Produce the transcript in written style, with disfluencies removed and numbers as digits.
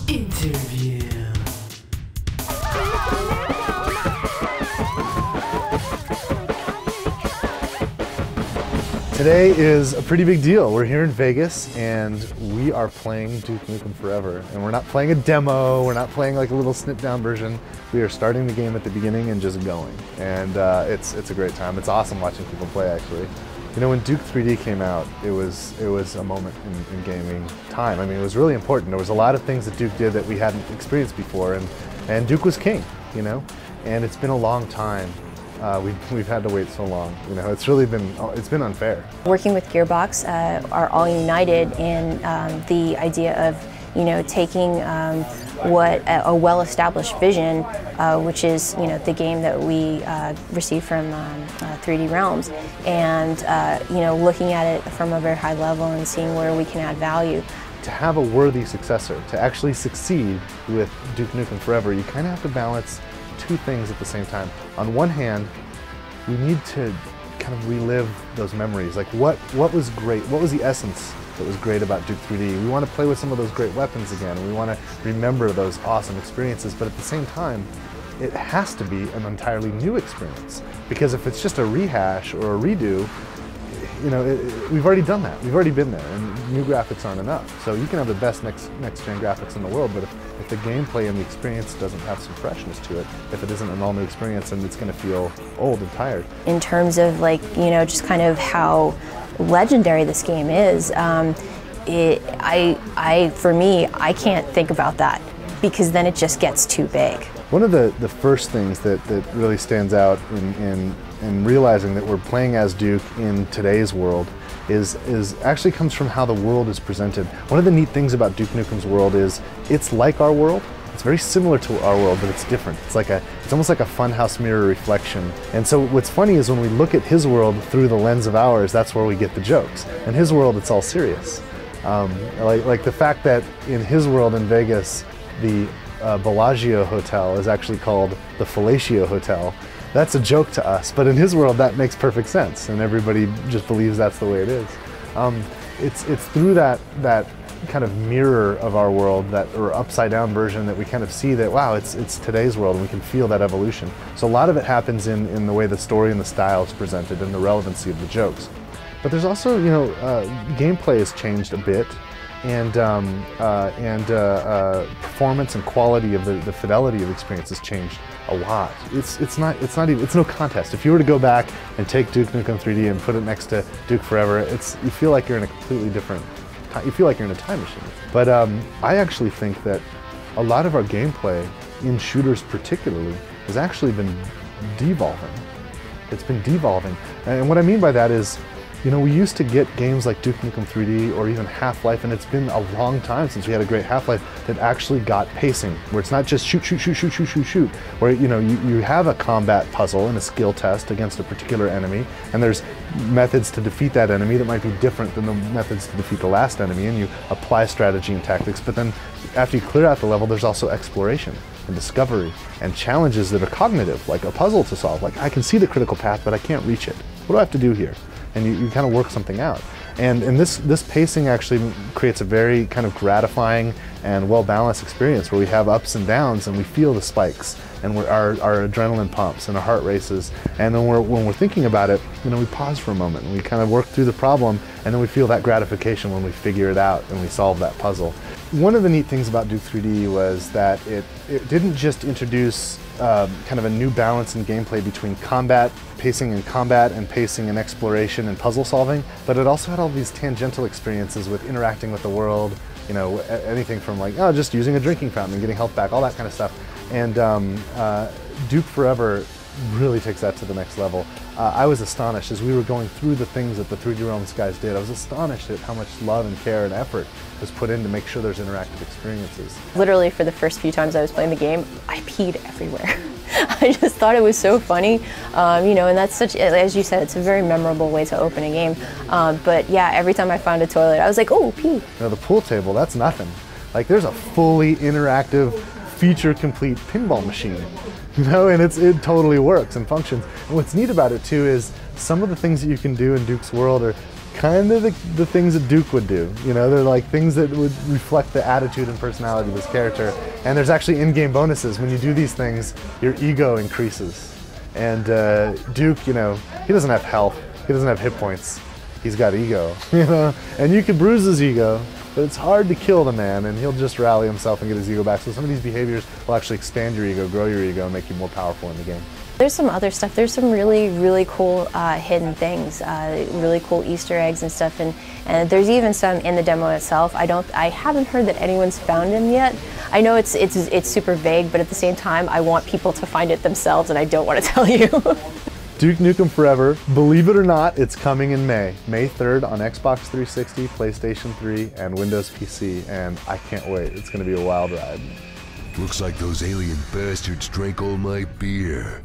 Interview. Today is a pretty big deal. We're here in Vegas and we are playing Duke Nukem Forever. And we're not playing a demo, we're not playing like a little snipped down version. We are starting the game at the beginning and just going. And it's a great time. It's awesome watching people play actually. You know, when Duke 3D came out, it was a moment in gaming time. I mean, it was really important. There was a lot of things that Duke did that we hadn't experienced before, and Duke was king, you know? And it's been a long time. We've had to wait so long. You know, it's been unfair. Working with Gearbox are all united in the idea of, you know, taking what a well-established vision, which is, you know, the game that we received from 3D Realms, and you know, looking at it from a very high level and seeing where we can add value. To have a worthy successor, to actually succeed with Duke Nukem Forever, you kind of have to balance two things at the same time. On one hand, we need to kind of relive those memories. Like what was great? What was the essence that was great about Duke 3D? We want to play with some of those great weapons again, and we want to remember those awesome experiences, but at the same time, it has to be an entirely new experience. Because if it's just a rehash or a redo, you know, we've already done that. We've already been there, and new graphics aren't enough. So you can have the best next-gen graphics in the world, but if the gameplay and the experience doesn't have some freshness to it, if it isn't an all-new experience, then it's going to feel old and tired. In terms of, like, you know, just kind of how legendary this game is, for me, I can't think about that, because then it just gets too big. One of the first things that really stands out in realizing that we're playing as Duke in today's world is actually comes from how the world is presented. One of the neat things about Duke Nukem's world is it's like our world. It's very similar to our world, but it's different. It's almost like a funhouse mirror reflection. And so what's funny is when we look at his world through the lens of ours, that's where we get the jokes. In his world, it's all serious. Like the fact that in his world in Vegas, the Bellagio Hotel is actually called the Fellatio Hotel. That's a joke to us, but in his world that makes perfect sense, and everybody just believes that's the way it is. It's through that kind of mirror of our world, or upside down version, that we kind of see that, wow, it's today's world, and we can feel that evolution. So a lot of it happens in the way the story and the style is presented and the relevancy of the jokes. But there's also, you know, gameplay has changed a bit, and performance and quality of the fidelity of the experience has changed a lot. It's no contest. If you were to go back and take Duke Nukem 3D and put it next to Duke Forever, you feel like you're in a completely different. You feel like you're in a time machine. But I actually think that a lot of our gameplay in shooters particularly has actually been devolving. It's been devolving, and what I mean by that is, you know, we used to get games like Duke Nukem 3D or even Half-Life, and it's been a long time since we had a great Half-Life that actually got pacing, where it's not just shoot, shoot, shoot, shoot, shoot, shoot, shoot, where, you know, you have a combat puzzle and a skill test against a particular enemy, and there's methods to defeat that enemy that might be different than the methods to defeat the last enemy, and you apply strategy and tactics, but then after you clear out the level, there's also exploration and discovery and challenges that are cognitive, like a puzzle to solve. Like, I can see the critical path, but I can't reach it. What do I have to do here? And you kind of work something out. And this pacing actually creates a very kind of gratifying and well-balanced experience where we have ups and downs and we feel the spikes, and our adrenaline pumps and our heart races. And then when we're thinking about it, you know, we pause for a moment and we kind of work through the problem, and then we feel that gratification when we figure it out and we solve that puzzle. One of the neat things about Duke 3D was that it didn't just introduce kind of a new balance in gameplay between pacing and pacing and exploration and puzzle solving, but it also had all these tangential experiences with interacting with the world, you know, anything from like, oh, just using a drinking fountain and getting health back, all that kind of stuff. And Duke Forever really takes that to the next level. I was astonished as we were going through the things that the 3D Realms guys did. I was astonished at how much love and care and effort was put in to make sure there's interactive experiences. Literally, for the first few times I was playing the game, I peed everywhere. I just thought it was so funny, you know, and that's such, as you said, it's a very memorable way to open a game. But yeah, every time I found a toilet, I was like, oh, pee. You know, the pool table, that's nothing. Like, there's a fully interactive, feature-complete pinball machine, you know, and it totally works and functions. And what's neat about it too is some of the things that you can do in Duke's world are kind of the things that Duke would do. You know, they're like things that would reflect the attitude and personality of this character. And there's actually in-game bonuses. When you do these things, your ego increases. And Duke, you know, he doesn't have health. He doesn't have hit points. He's got ego, you know? And you can bruise his ego, but it's hard to kill the man, and he'll just rally himself and get his ego back. So some of these behaviors will actually expand your ego, grow your ego, and make you more powerful in the game. There's some other stuff. There's some really cool hidden things, really cool Easter eggs and stuff, and there's even some in the demo itself. I haven't heard that anyone's found them yet. I know it's super vague, but at the same time, I want people to find it themselves, and I don't want to tell you. Duke Nukem Forever, believe it or not, it's coming in May 3rd on Xbox 360, PlayStation 3, and Windows PC, and I can't wait. It's going to be a wild ride. Looks like those alien bastards drank all my beer.